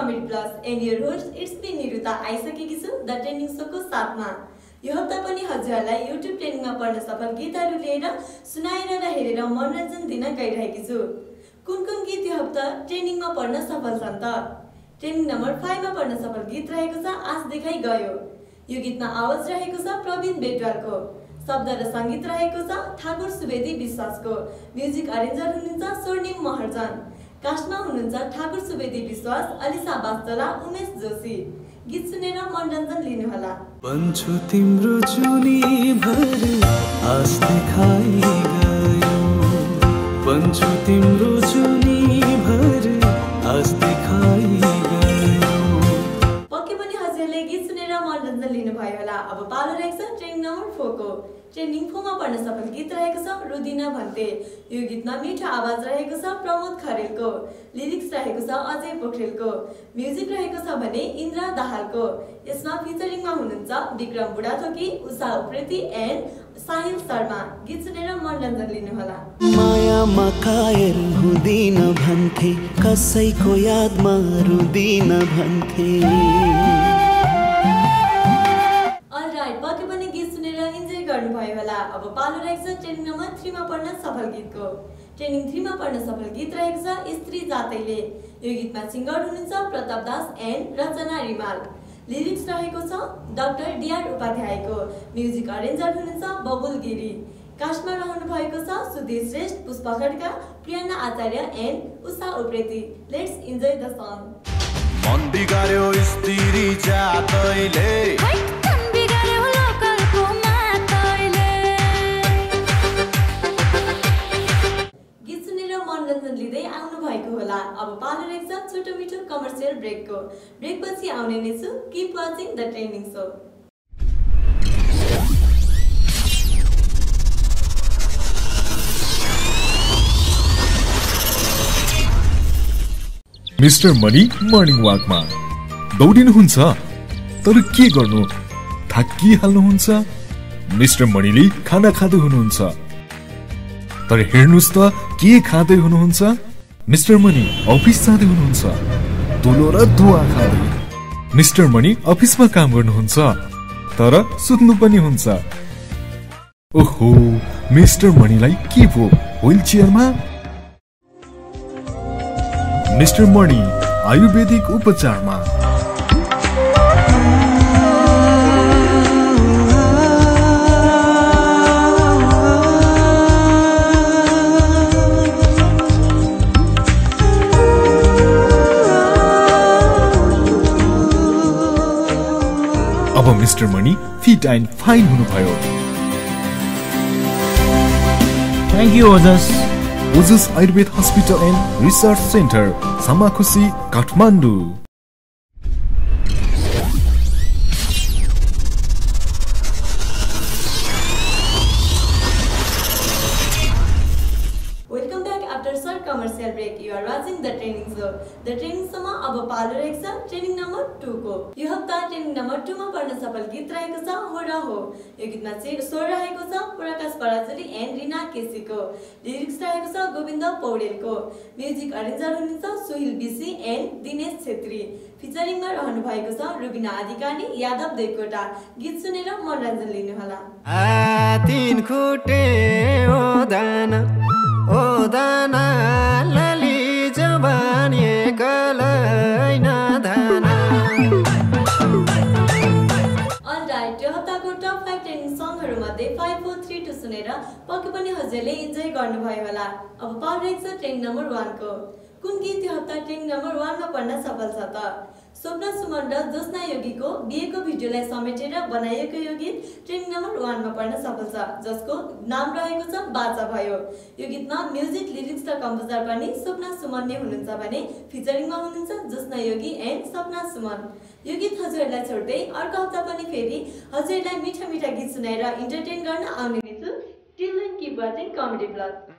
Comedy Plus and your host it's me Niruta आइसकेकी छु the training शोको साथमा। यो हप्ता पनि हजुरहरूलाई YouTube ट्रेनिङमा पढ्न सफल गीतहरू लिएर सुनाएर र हेरेर मनोरञ्जन दिन गइरहेकी छु। कुन गीत यो हप्ता ट्रेनिङमा पढ्न सफल छन् त? ट्रेनिङ नम्बर 5 मा पढ्न सफल गीत रहेको छ आज देखाइ गयो। यो गीतमा आवाज रहेको छ प्रवीण बेटवालको, शब्द र संगीत रहेको छ ठाकुर सुवेदी विश्वासको, म्युजिक अरेन्जर हुनुहुन्छ स्वर्णिम महर्जन, कास्टमा हुनुहुन्छ ठाकुर सुवेदी विश्वास, अलिसा बास्तोला, उमेश जोशी। गीत सुनेर मनोरञ्जन लिनुहोला। बन्छु तिम्रो जुनी भर आस देखाइ गयो, बन्छु तिम्रो जुनी भर आस देखाइ गयो। पक्कै पनि हजुरले गीत सुनेर मनोरञ्जन लिनुभयो होला। अब पालो रहेको छ ट्रेनिङ नम्बर 4 को। ट्रेनिङ 4 मा पढ्न सफल गीत रहेको छ रुदिन भन्थे। यो गीतमा मिठो आवाज रहेको छ प्रमोद खरेलको, लिरिक्स रहेको छ अजय पोखरेलको, म्युजिक रहेको छ भने इन्द्र दाहालको। यसमा फिचरिङमा हुनुहुन्छ विक्रम बुढाथोकी, उषा उप्रेती एन्ड साहिल शर्मा। गीत सुनेर मनोरञ्जन लिनुहोला। मायामा कायर हुँदिन भन्थे, कसैको यादमा रुदिन भन्थे। पक्कै पनि गीत सुनेर इन्जोय गर्नुभयो होला। अब पालो रहेको छ ट्रेनिङ नम्बर 3 मा पढ्न सफल गीतको। ट्रेनिङ 3 मा पढ्न सफल गीत रहेको छ स्त्री जातैले। यो गीतमा सिङ्गर हुनुहुन्छ प्रताप दास एन्ड रचना रिमाल, लिरिक्स रहेको छ डाक्टर डीआर उपाध्यायको, म्युजिक अरेन्जर हुनुहुन्छ बबुल गिरी, कास्टमा रहनु भएको छ Sudhir Shrestha, Pushpa Khadka, Priyana Acharya and Usha Upreti. Let's enjoy the song. मन बिगार्यो स्त्री जातैले, मनोरञ्जन लिँदै आउनु भएको होला। अब पालो रहेको छ छोटो मिठो कमर्सियल ब्रेकको। ब्रेकपछि आउने नै छु। Keep watching the training show. Mister money morning वाकमा दौडिनुहुन्छ तर के गर्नु, थाकिहाल्नुहुन्छ। मिस्टर मनीले खाना खाँदै हुनुहुन्छ तर हेर्नुस् त के खाँदै हुनुहुन्छ। मिस्टर मनी अफिस जाँदै हुनुहुन्छ, धुलो र धुवा खाँदै। मिस्टर मनी अफिसमा काम गर्नुहुन्छ तर सुत्नु पनि हुन्छ। ओहो, मिस्टर मनीलाई के भो, व्हील चेयरमा? मिस्टर मनी आयुर्वेदिक उपचारमा। अब mister Mani fit and fine हुनुभयो। Thank you Ojas. Ojas Ayurveda hospital and research centre, Samakhusi, Kathmandu. Commercial break. You are watching the training show. The training शोमा अब पालो रहेको छ ट्रेनिङ नम्बर 2 को। यो हप्ता ट्रेनिङ नम्बर 2 मा पढ्न सफल गीत रहेको छ हो र हो। यो गीतमा स्वर रहेको छ प्रकाश पराजुली एन्ड रिना केसीको, लिरिक्स रहेको छ गोविन्द पौडेलको, म्युजिक अरेन्जर हुनुहुन्छ सोहिल बिसी एन्ड दिनेश छेत्री, फिचरिङमा रहनु भएको छ रुबिना अधिकारी, यादव देवकोटा। गीत सुनेर मनोरञ्जन लिनुहोला। तीन खुटे ओ दाना लली जवानी कलै न धाना। अलराइट, यो हप्ताको टप 5 ट्रेनिङ सङहरू मध्ये 5 4 3 2 सुनेर पक्कै पनि हजुरले इन्जोय गर्नुभयो होला। अब पालो रहेको छ ट्रेनिङ नम्बर 1 को। कुन गीत यो हप्ता ट्रेनिङ नम्बर 1 मा पढ्न सफल छ त? स्वप्न सुमन र जोस्ना योगीको बिहेको भिडियोलाई समेटेर बनाइएको यो गीत ट्रेनिङ नम्बर 1 मा पढ्न सफल छ, जसको नाम रहेको छ बाचा भयो। यो गीतमा म्युजिक, लिरिक्स र कम्पोजर पनि स्वप्न सुमन नै हुनुहुन्छ भने फिचरिङमा हुनुहुन्छ जोस्ना योगी एन्ड सपना सुमन। यो गीत हजुरहरूलाई छोड्दै अर्को हप्ता पनि फेरि हजुरलाई मिठा मिठा गीत सुनाएर इन्टरटेन गर्न आउने नै छु। Till then keep watching Comedy plus.